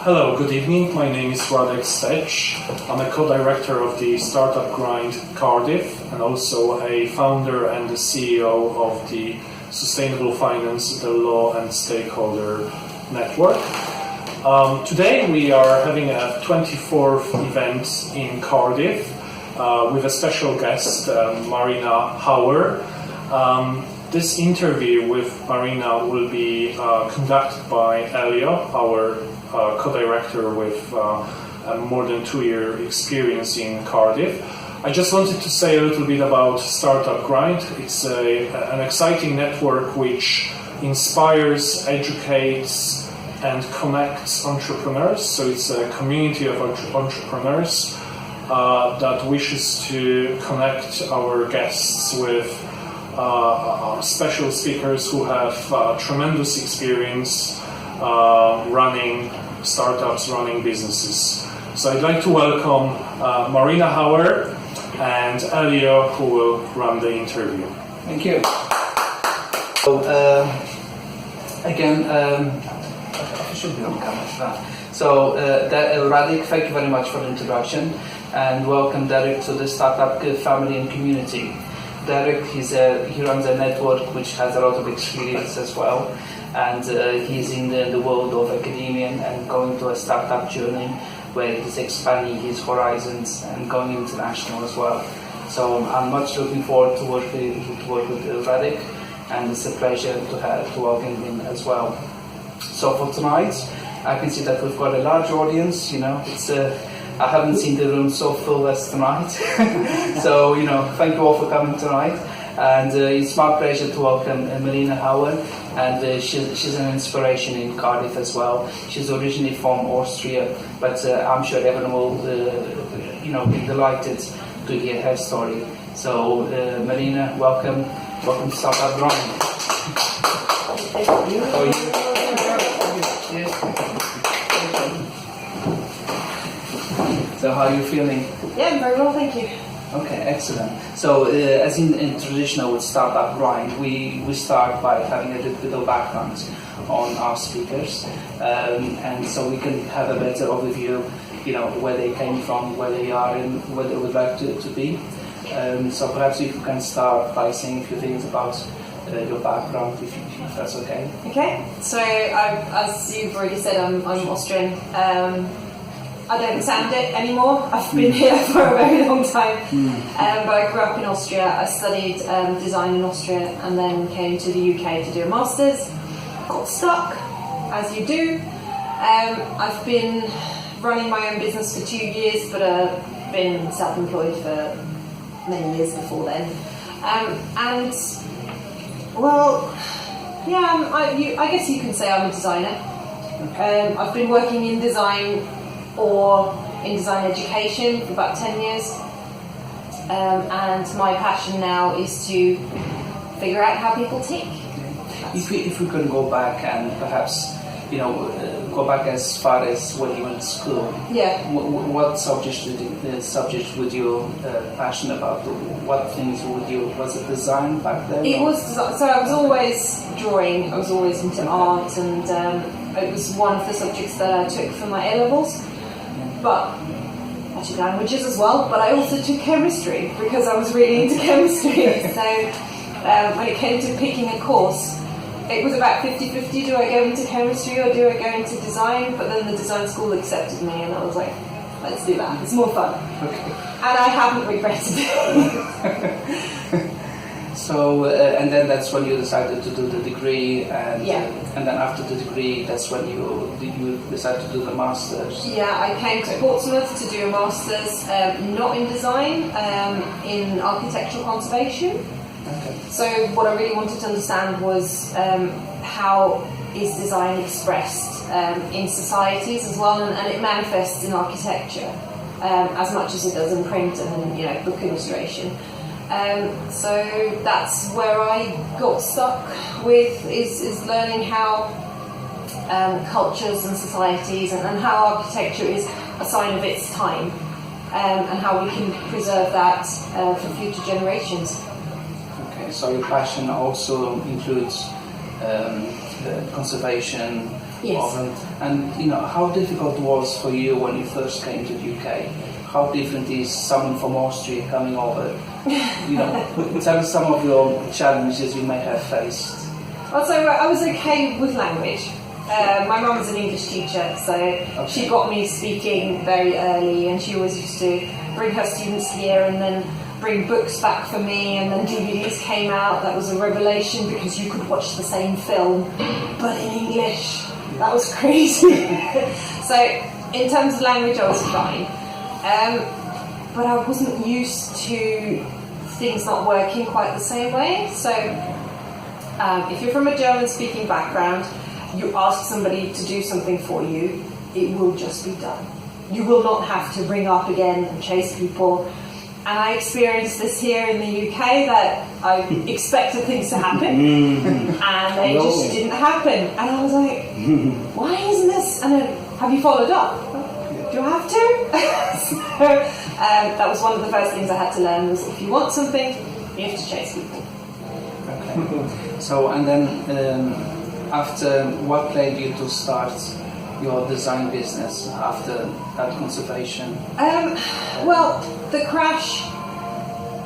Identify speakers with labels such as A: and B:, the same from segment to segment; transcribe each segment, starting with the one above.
A: Hello, good evening. My name is Radek Stech. I'm a co-director of the startup Grind Cardiff and also a founder and the CEO of the Sustainable Finance, the Law and Stakeholder Network. Today we are having a 24th event in Cardiff with a special guest, Marina Hauer. This interview with Marina will be conducted by Elio, our co-director with more than 2-year experience in Cardiff. I just wanted to say a little bit about Startup Grind. It's an exciting network which inspires, educates and connects entrepreneurs. So it's a community of entrepreneurs that wishes to connect our guests with special speakers who have tremendous experience running startups, running businesses. So I'd like to welcome Marina Hauer and Elio, who will run the interview.
B: Thank you. So, again, I should be on camera for that. So, Radek, thank you very much for the introduction, and welcome Derek to the startup family and community. Derek, he runs a network which has a lot of experience as well, and he's in the world of academia and going to a startup journey where he's expanding his horizons and going international as well. So I'm much looking forward to work with Radek, and it's a pleasure to welcome him as well. So for tonight, I can see that we've got a large audience. You know, I haven't seen the room so full as tonight. So, thank you all for coming tonight. And it's my pleasure to welcome Marina Hauer. And she's an inspiration in Cardiff as well. She's originally from Austria, but I'm sure everyone will, be delighted to hear her story. So, Marina, welcome to Startup Grind.
C: Thank you.
B: How are you? So how are you feeling?
C: Yeah, I'm very well, thank you.
B: Okay, excellent. So as in traditional with Startup Grind, we start by having a little bit of background on our speakers, and so we can have a better overview, where they came from, where they are, and where they would like to be. So perhaps if you can start by saying a few things about your background, if that's okay.
C: Okay, so as you've already said, I'm Austrian. I don't sound it anymore. I've been here for a very long time. But I grew up in Austria. I studied design in Austria and then came to the UK to do a master's. Got stuck, as you do. I've been running my own business for 2 years, but I've been self-employed for many years before then. I guess you can say I'm a designer. I've been working in design or in design education for about 10 years, and my passion now is to figure out how people tick.
B: If we could go back and perhaps go back as far as when you went to school.
C: Yeah.
B: What subjects would you passionate about? What things was it design back then?
C: It was design. So I was always drawing. I was always into art, and it was one of the subjects that I took for my A-levels. But I took languages as well, but I also took chemistry because I was really into chemistry. So when it came to picking a course, it was about 50-50, do I go into chemistry or do I go into design? But then the design school accepted me and I was like, let's do that, it's more fun.
B: Okay.
C: And I haven't regretted it.
B: So, and then that's when you decided to do the degree, and then after the degree, that's when you decided to do the master's.
C: Yeah, I came to Portsmouth to do a master's, not in design, in architectural conservation.
B: Okay.
C: So what I really wanted to understand was how is design expressed in societies as well, and it manifests in architecture as much as it does in print and book illustration. So that's where I got stuck with is learning how cultures and societies and how architecture is a sign of its time, and how we can preserve that for future generations.
B: Okay, so your passion also includes conservation,
C: Yes.
B: And how difficult it was for you when you first came to the UK? How different is someone from Austria coming over? Tell us some of your challenges you may have faced.
C: Well, so I was okay with language. My mum was an English teacher, so she got me speaking very early, and she always used to bring her students here and then bring books back for me, and then DVDs came out. That was a revelation because you could watch the same film, but in English. That was crazy. So in terms of language, I was fine. But I wasn't used to things not working quite the same way. So if you're from a German-speaking background, you ask somebody to do something for you, it will just be done. You will not have to ring up again and chase people. And I experienced this here in the UK, that I expected things to happen, and they just didn't happen. And I was like, why isn't this? And then, have you followed up? Do I have to? So that was one of the first things I had to learn, was if you want something, you have to chase people.
B: Okay. So, and then after, what led you to start your design business after that conservation?
C: Well, the crash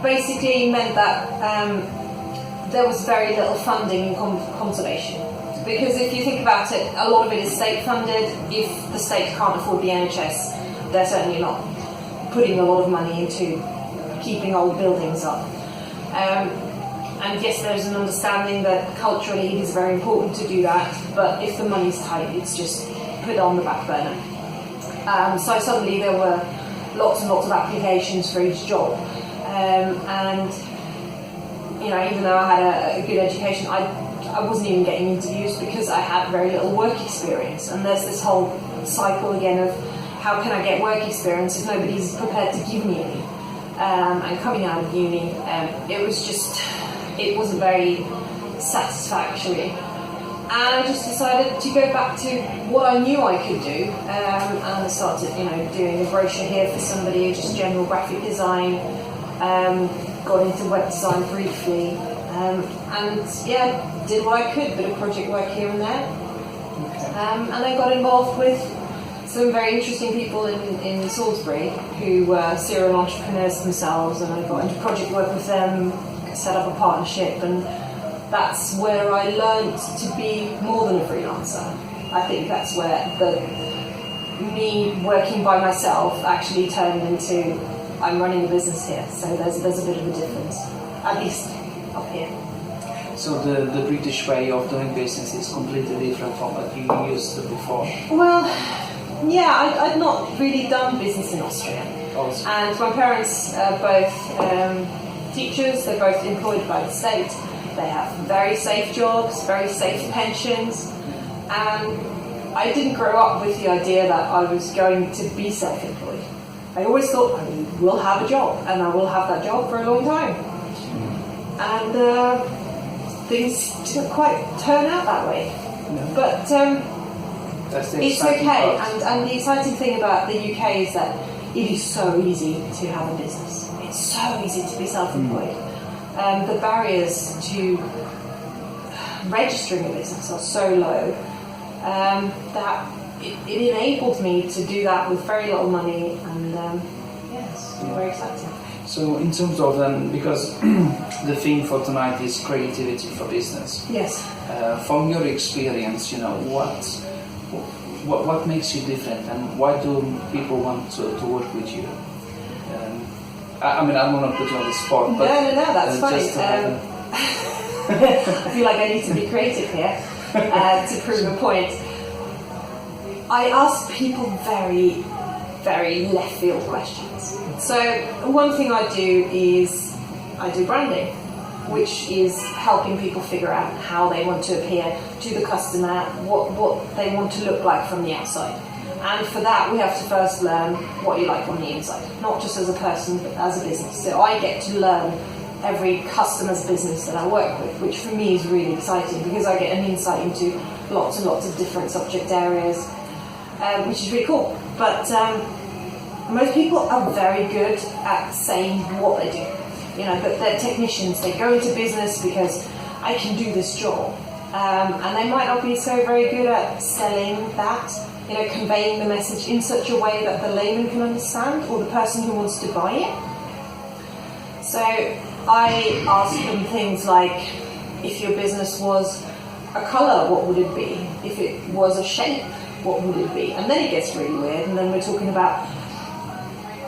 C: basically meant that there was very little funding in conservation. Because if you think about it, a lot of it is state funded. If the state can't afford the NHS, they're certainly not putting a lot of money into keeping old buildings up. And yes, there's an understanding that culturally it is very important to do that, but if the money's tight, it's just put on the back burner. So suddenly there were lots and lots of applications for each job. And even though I had a good education, I wasn't even getting interviews because I had very little work experience. And there's this whole cycle again of how can I get work experience if nobody's prepared to give me any? And coming out of uni, it wasn't very satisfactory. And I just decided to go back to what I knew I could do, and I started, doing a brochure here for somebody, just general graphic design. Got into web design briefly, and did what I could, bit of project work here and there.
B: Okay.
C: And then got involved with some very interesting people in Salisbury who were serial entrepreneurs themselves, and I got into project work with them, set up a partnership, and that's where I learned to be more than a freelancer. I think that's where me working by myself actually turned into I'm running a business here. So there's a bit of a difference, at least up here.
B: So the British way of doing business is completely different from what you used to before.
C: Well, yeah, I'd not really done business in Austria.
B: Also.
C: And my parents are both teachers, they're both employed by the state. They have very safe jobs, very safe pensions, and I didn't grow up with the idea that I was going to be self-employed. I always thought I will have a job, and I will have that job for a long time. And things didn't quite turn out that way.
B: No.
C: But it's okay,
B: part.
C: and the exciting thing about the UK is that it is so easy to have a business. It's so easy to be self-employed. The barriers to registering a business are so low that it enabled me to do that with very little money, and yes, very exciting.
B: So in terms of because the theme for tonight is creativity for business.
C: Yes.
B: From your experience, what makes you different, and why do people want to work with you? I don't want to put you on the spot, but
C: no, that's funny.
B: just
C: I feel like I need to be creative here to prove a point. I ask people very, very left field questions. So one thing I do is I do branding, which is helping people figure out how they want to appear to the customer, what they want to look like from the outside. And for that, we have to first learn what you like on the inside, not just as a person, but as a business. So I get to learn every customer's business that I work with, which for me is really exciting because I get an insight into lots and lots of different subject areas, which is really cool. But most people are very good at saying what they do. But they're technicians. They go into business because I can do this job. and they might not be so very good at selling that, conveying the message in such a way that the layman can understand, or the person who wants to buy it. So I ask them things like, if your business was a colour, what would it be? If it was a shape, what would it be? And then it gets really weird, and then we're talking about,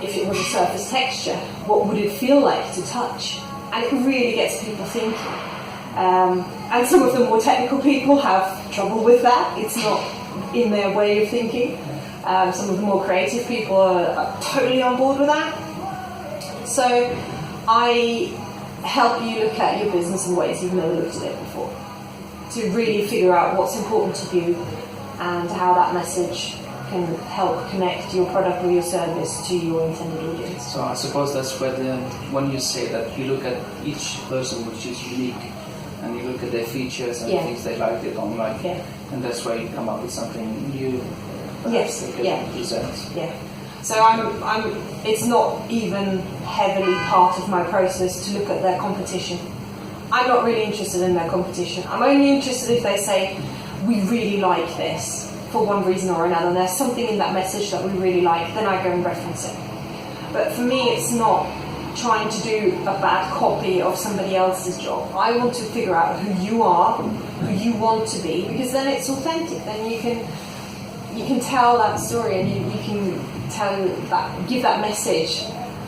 C: if it was a surface texture, what would it feel like to touch? And it really gets people thinking. And some of the more technical people have trouble with that. It's not in their way of thinking. Some of the more creative people are totally on board with that. So I help you look at your business in ways you've never looked at it before, to really figure out what's important to you and how that message can help connect your product or your service to your intended audience.
B: So I suppose that's where when you say that, you look at each person, which is unique, and you look at their features and things they like, they don't like, and that's where you come up with something new.
C: Yes,
B: they can present.
C: Yeah. So it's not even heavily part of my process to look at their competition. I'm not really interested in their competition. I'm only interested if they say, we really like this for one reason or another, and there's something in that message that we really like, then I go and reference it. But for me, it's not trying to do a bad copy of somebody else's job. I want to figure out who you are, who you want to be, because then it's authentic. Then you can tell that story, and you can give that message,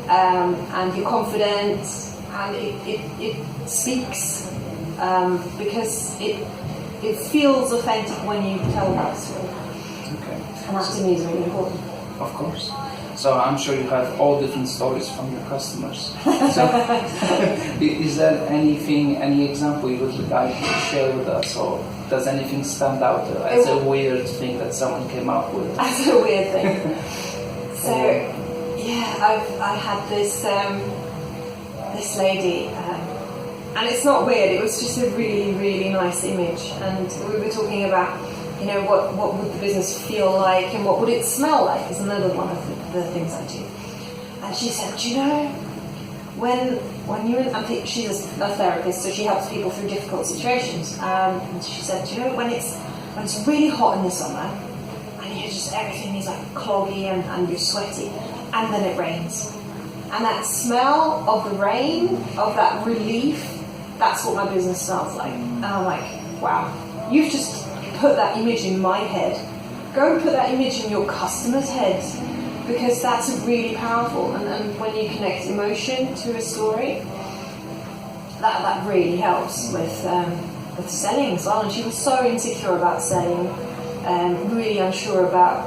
C: and you're confident, and it speaks, because it feels authentic when you tell that story.
B: Okay.
C: And that to me is really important.
B: Of course. So I'm sure you have all different stories from your customers. So is there any example you would like to share with us, or does anything stand out as a weird thing that someone came up with?
C: As a weird thing. So I had this lady, and it's not weird. It was just a really, really nice image, and we were talking about, what would the business feel like, and what would it smell like, is another one of the things I do. And she said, when you're in, I think she's a therapist, so she helps people through difficult situations. And she said, when it's really hot in the summer, and everything is like cloggy and you're sweaty, and then it rains, and that smell of the rain, of that relief, that's what my business smells like. And I'm like, wow, you've just put that image in my head. Go and put that image in your customers' heads, because that's really powerful. And when you connect emotion to a story, that really helps with selling as well. And she was so insecure about selling, really unsure about,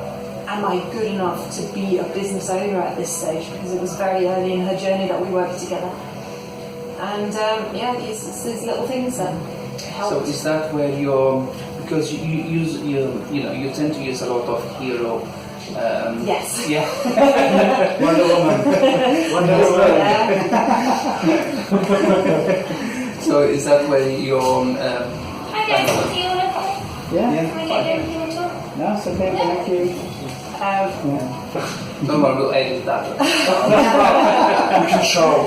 C: am I good enough to be a business owner at this stage, because it was very early in her journey that we worked together. And these little things that help.
B: So is that where because you tend to use a lot of hero.
C: Yes.
B: Yeah.
D: Wonder Woman.
B: So is that where your
E: Hi guys, do you want to call?
D: Yeah.
E: Can we get everything on top?
D: No, it's okay. Thank you.
B: no more, we'll edit that.
A: We can show.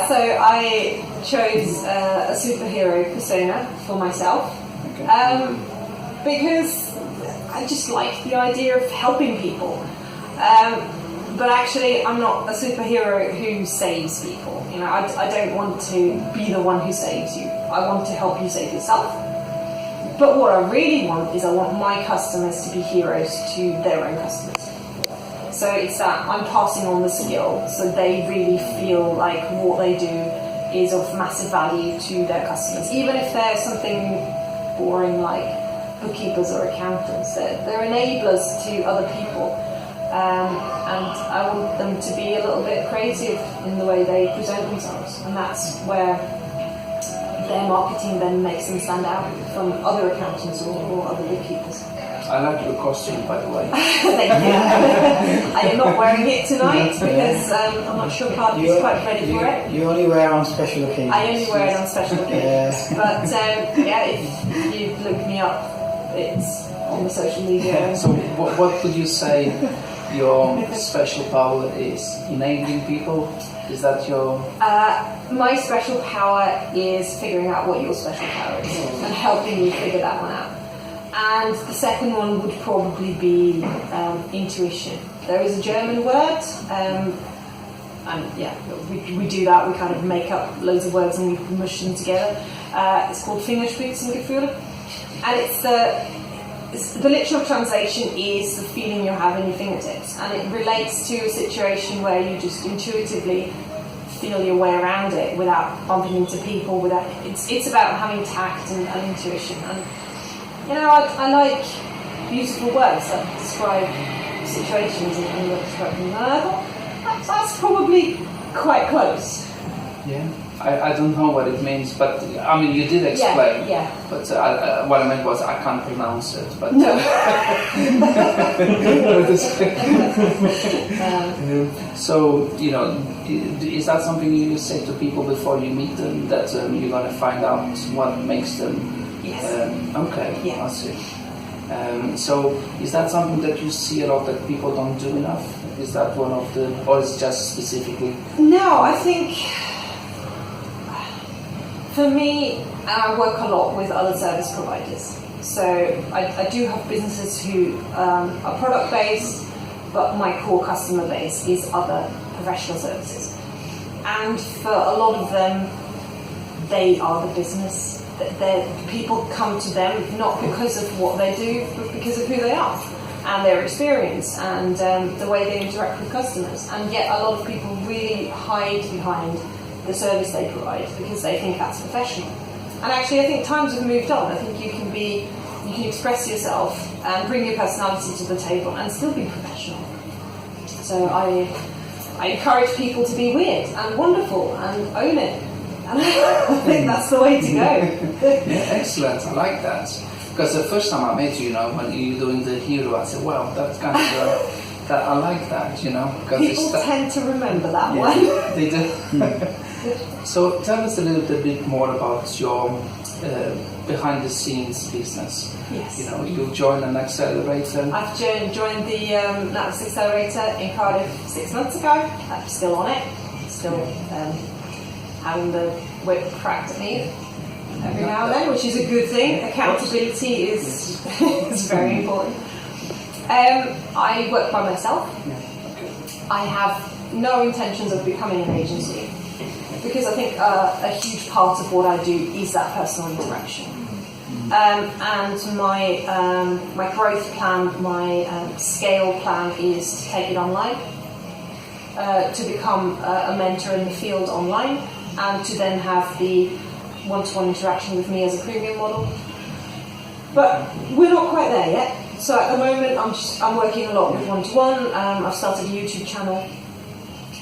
C: So I chose a superhero persona for myself, because I just like the idea of helping people. But actually, I'm not a superhero who saves people. I don't want to be the one who saves you. I want to help you save yourself. But what I really want is I want my customers to be heroes to their own customers. So it's that I'm passing on the skill, so they really feel like what they do is of massive value to their customers. Even if they're something boring like bookkeepers or accountants, they're enablers to other people. And I want them to be a little bit creative in the way they present themselves. And that's where their marketing then makes them stand out from other accountants or other bookkeepers.
B: I like your costume, by the way.
C: Thank you. I am not wearing it tonight because I'm not sure Cardiff is quite ready for it.
D: You only wear it on special occasions.
C: I only wear it on special occasions.
D: Yeah.
C: But if you look me up, it's on the social media.
B: So what would you say your special power is? Enabling people? Is that your...
C: My special power is figuring out what your special power is and helping you figure that one out. And the second one would probably be intuition. There is a German word, and yeah, we do that. We kind of make up loads of words and we mush them together. It's called Fingerspitzengefühl, and the literal translation is the feeling you have in your fingertips, and it relates to a situation where you just intuitively feel your way around it without bumping into people. It's about having tact and intuition. And you know, I like beautiful words that describe situations and describe them. And I thought that's probably quite close.
B: Yeah, I don't know what it means, but I mean, you did explain.
C: Yeah.
B: But what I meant was I can't pronounce it. But
C: No.
B: So, you know, is that something you say to people before you meet them, that you're going to find out what makes them?
C: Yes.
B: Okay,
C: Yeah.
B: I see. So, is that something that you see a lot that people don't do enough? Is that one of the, or is it just specifically?
C: No, I think for me, I work a lot with other service providers. So I do have businesses who are product based, but my core customer base is other professional services. And for a lot of them, they are the business. People come to them not because of what they do, but because of who they are and their experience and the way they interact with customers. And yet a lot of people really hide behind the service they provide because they think that's professional. And actually I think times have moved on. I think you can express yourself and bring your personality to the table and still be professional. So I encourage people to be weird and wonderful and own it. And I think that's the way to go.
B: Yeah, excellent. I like that. Because the first time I met you, when you were doing the hero, I said, "Wow, that's kind of that. I like that." Because
C: people tend to remember that one.
B: They do. So tell us a little bit more about your behind-the-scenes business.
C: Yes.
B: You joined an accelerator.
C: I've joined the NatWest Accelerator in Cardiff 6 months ago. I'm still on it. Still having the whip cracked at me every now and then, which is a good thing. Accountability is very important. I work by myself. I have no intentions of becoming an agency because I think a huge part of what I do is that personal interaction. And my growth plan, my scale plan is to take it online, to become a mentor in the field online, and to then have the one-to-one interaction with me as a premium model. But we're not quite there yet. So at the moment, I'm working a lot with one-to-one. I've started a YouTube channel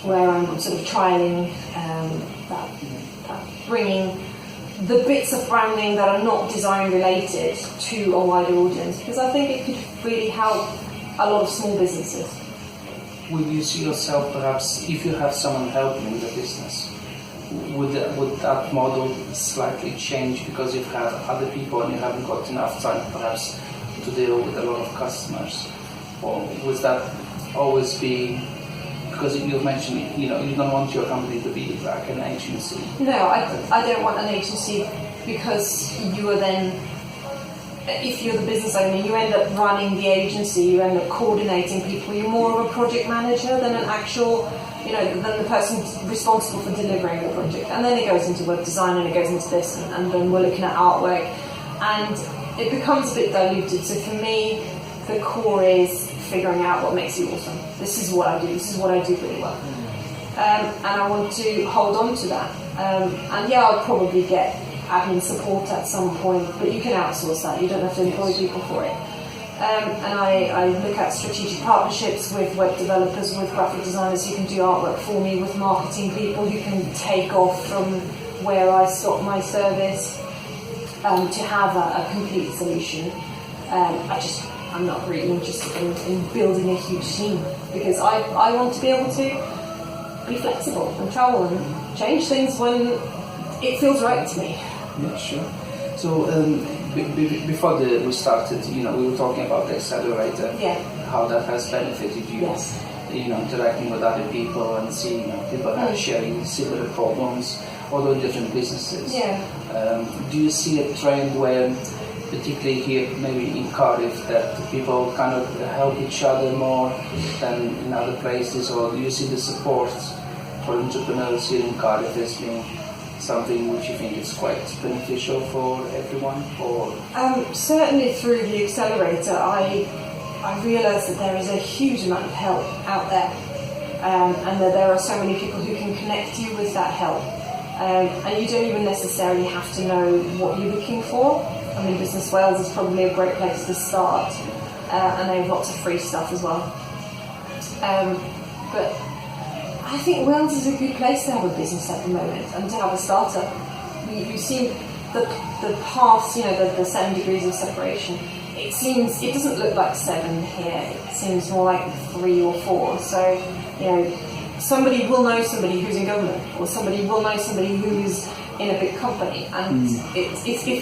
C: where I'm sort of trialing that bringing the bits of branding that are not design related to a wider audience, because I think it could really help a lot of small businesses.
B: Would you see yourself perhaps, if you have someone helping the business, would that model slightly change because you have other people and you haven't got enough time perhaps to deal with a lot of customers? Or would that always be, because you mentioned, you don't want your company to be like an agency?
C: No, I don't want an agency, because you are then, if you're the business owner, you end up running the agency, you end up coordinating people, you're more of a project manager than an actual, than the person responsible for delivering the project. And then it goes into web design and it goes into this, and then we're looking at artwork, and it becomes a bit diluted. So for me, the core is figuring out what makes you awesome. This is what I do really well. And I want to hold on to that. And yeah, I'll probably get admin support at some point, but you can outsource that. You don't have to employ people for it. And I look at strategic partnerships with web developers, with graphic designers who can do artwork for me, with marketing people who can take off from where I stop my service, to have a complete solution. I'm not really interested in building a huge team, because I want to be able to be flexible and travel and change things when it feels right to me.
B: Yeah, sure. So before we started, we were talking about the accelerator,
C: Yeah.
B: how that has benefited you.
C: Yes.
B: interacting with other people and see people are sharing similar problems, although different businesses.
C: Yeah.
B: Do you see a trend where, particularly here, maybe in Cardiff, that people kind of help each other more than in other places, or do you see the support for entrepreneurs here in Cardiff as being something which you think is quite beneficial for everyone? Or
C: certainly through the accelerator, I realised that there is a huge amount of help out there, and that there are so many people who can connect you with that help, and you don't even necessarily have to know what you're looking for. I mean, Business Wales is probably a great place to start, and they have lots of free stuff as well. But I think Wales is a good place to have a business at the moment and to have a startup. You see the paths, the 7 degrees of separation. It doesn't look like 7 here. It seems more like 3 or 4. So, somebody will know somebody who's in government, or somebody will know somebody who's in a big company, and it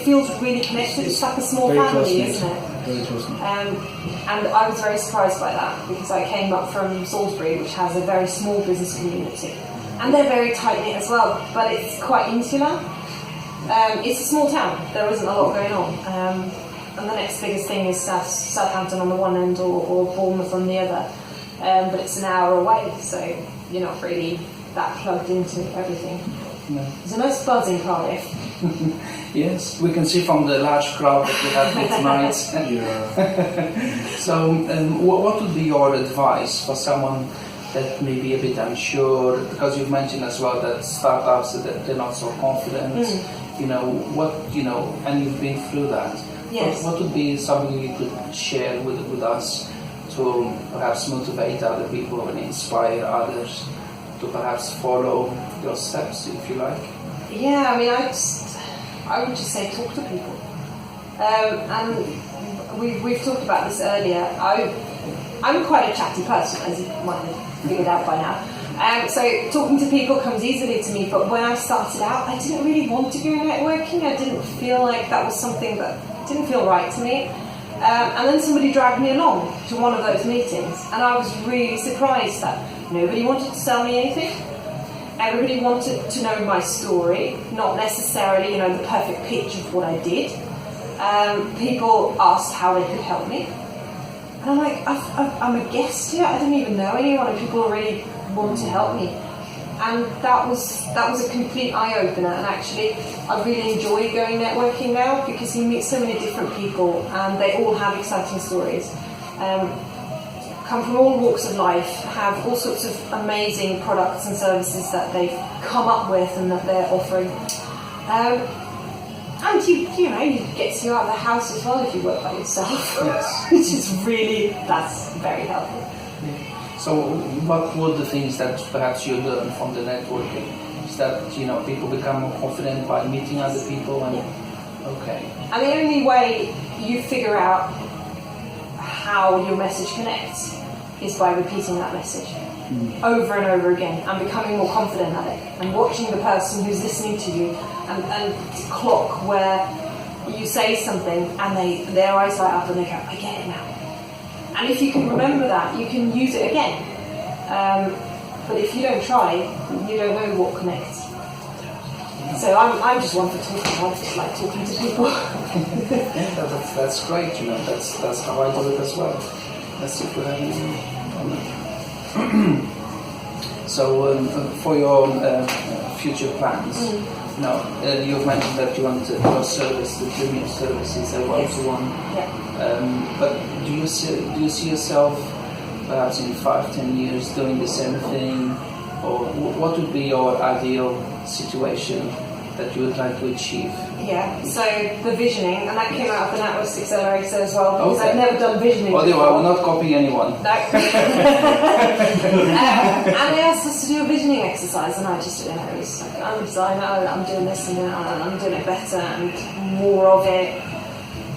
C: feels really connected. It's like a small family, isn't it?
D: Very close.
C: And I was very surprised by that, because I came up from Salisbury, which has a very small business community, and they're very tight-knit as well, but it's quite insular. It's a small town. There isn't a lot going on. And the next biggest thing is Southampton on the one end, or Bournemouth on the other. But it's an hour away, so you're not really that plugged into everything.
B: No.
C: There's a nice buzz in Cardiff.
B: Yes, we can see from the large crowd that we have here tonight. So, what would be your advice for someone that may be a bit unsure? Because you've mentioned as well that startups, that they're not so confident. And you've been through that.
C: Yes.
B: What would be something you could share with us to perhaps motivate other people and inspire others to perhaps follow your steps, if you like?
C: Yeah, I mean, I would just say talk to people. And we've talked about this earlier. I'm quite a chatty person, as you might have figured out by now. So talking to people comes easily to me, but when I started out, I didn't really want to go networking. I didn't feel like that was something that didn't feel right to me. And then somebody dragged me along to one of those meetings, and I was really surprised that nobody wanted to sell me anything. Everybody wanted to know my story, not necessarily, the perfect pitch of what I did. People asked how they could help me. And I'm like, I'm a guest here, I don't even know anyone, and people already want to help me. And that was a complete eye-opener, and actually I really enjoy going networking now, because you meet so many different people and they all have exciting stories. Come from all walks of life, have all sorts of amazing products and services that they've come up with and that they're offering. And it gets you out of the house as well if you work by yourself,
B: Yes.
C: which is that's very helpful.
B: So, what were the things that perhaps you learned from the networking? Is that people become more confident by meeting other people? And okay.
C: And the only way you figure out how your message connects is by repeating that message over and over again, and becoming more confident at it, and watching the person who's listening to you and clock where you say something and their eyes light up and they go, I get it now. And if you can remember that, you can use it again. But if you don't try, you don't know what connects. So I'm just one for talking. I just like talking to people.
B: Yeah, that's great. That's how I do it as well. Let's see if we have any. So for your future plans, you've mentioned that you want your service, the premium services, a one-to-one.
C: Yeah.
B: But do you see yourself perhaps in 5-10 years doing the same thing, or what would be your ideal situation that you would like to achieve?
C: Yeah, so the visioning, and that came out of the NatWest Accelerator as well, because
B: Okay.
C: I've never done visioning
B: Well,
C: before.
B: we're not copying anyone.
C: No. And they asked us to do a visioning exercise, and I just didn't know. It was like, I'm a designer, I'm doing this and I'm doing it better and more of it.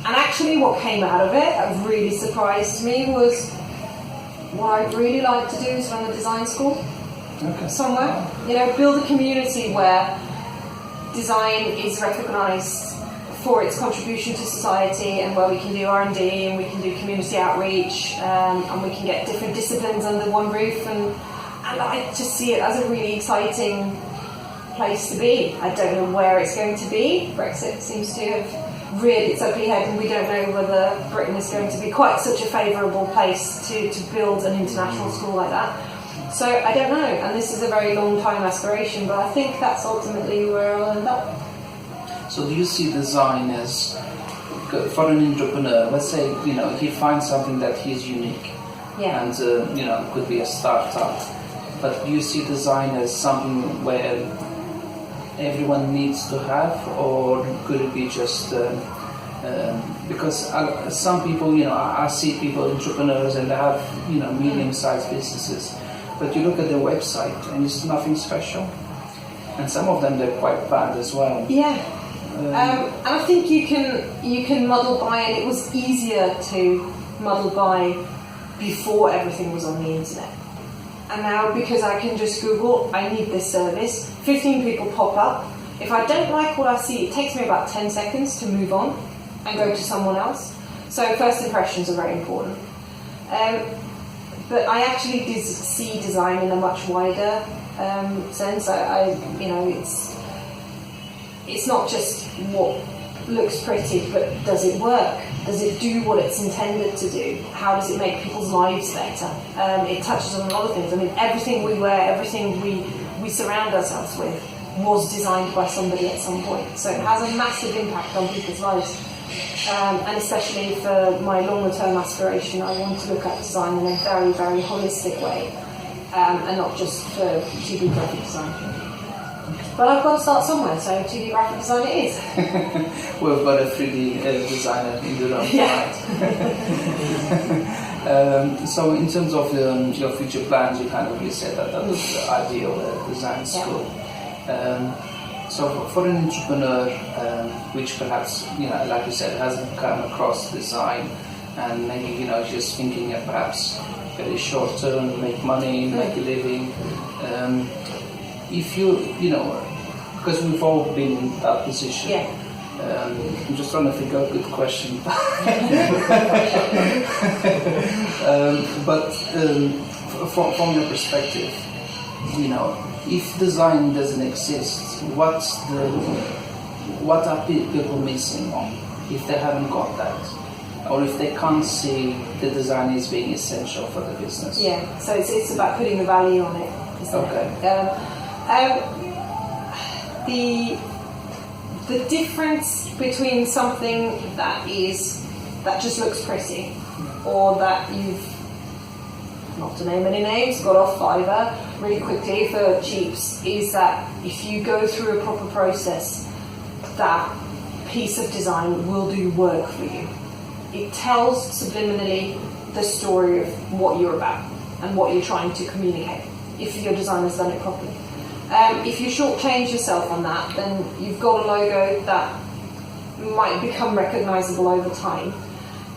C: And actually what came out of it that really surprised me was what I'd really like to do is run a design school somewhere. Build a community where design is recognised for its contribution to society, and where we can do R&D and we can do community outreach, and we can get different disciplines under one roof, and I just see it as a really exciting place to be. I don't know where it's going to be. Brexit seems to have reared its ugly head, and we don't know whether Britain is going to be quite such a favourable place to build an international school like that. So I don't know, and this is a very long time aspiration, but I think that's ultimately where I'll end up.
B: So do you see design as, for an entrepreneur, let's say, he finds something that he's unique,
C: Yeah.
B: and, it could be a startup, but do you see design as something where everyone needs to have, or could it be just, because some people, I see people, entrepreneurs, and they have, medium-sized businesses, but you look at their website and it's nothing special, and some of them, they're quite bad as well.
C: Yeah. And I think you can muddle by, and it was easier to muddle by before everything was on the internet. And now, because I can just Google, I need this service, 15 people pop up. If I don't like what I see, it takes me about 10 seconds to move on and go to someone else. So first impressions are very important. But I actually did see design in a much wider sense. It's not just what looks pretty, but does it work? Does it do what it's intended to do? How does it make people's lives better? It touches on a lot of things. I mean, everything we wear, everything we surround ourselves with was designed by somebody at some point. So it has a massive impact on people's lives. And especially for my longer term aspiration, I want to look at design in a very, very holistic way, and not just for 2D graphic design. But I've got to start somewhere, so 2D graphic design it is.
B: We've got a 3D designer in the room
C: Yeah.
B: tonight. So in terms of your future plans, you said that was the ideal design school. So for an entrepreneur, which perhaps, like you said, hasn't come across design, and maybe, just thinking of perhaps very short term, make money, make a living, if you, because we've all been in that position.
C: Yeah.
B: I'm just trying to think of a good question. But from your perspective, if design doesn't exist, what are people missing on if they haven't got that, or if they can't see the design as being essential for the business?
C: Yeah. So it's about putting the value on it, isn't
B: Okay.
C: The difference between something that just looks pretty, or that you've, not to name any names, got off Fiverr really quickly for cheaps, is that if you go through a proper process, that piece of design will do work for you. It tells subliminally the story of what you're about and what you're trying to communicate, if your designer's done it properly. If you shortchange yourself on that, then you've got a logo that might become recognisable over time,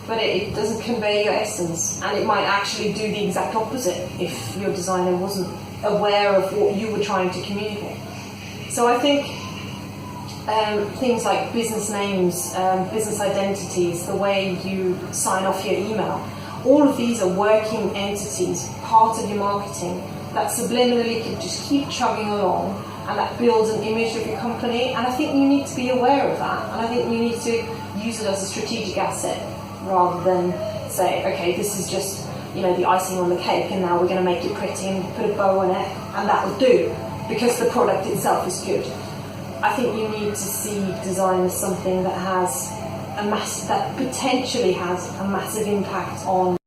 C: but it doesn't convey your essence, and it might actually do the exact opposite if your designer wasn't aware of what you were trying to communicate. So I think things like business names, business identities, the way you sign off your email, all of these are working entities, part of your marketing, that subliminally can just keep chugging along, and that builds an image of your company. And I think you need to be aware of that, and I think you need to use it as a strategic asset, rather than say, okay, this is just the icing on the cake, and now we're going to make it pretty and put a bow on it, and that will do, because the product itself is good. I think you need to see design as something that has that potentially has a massive impact on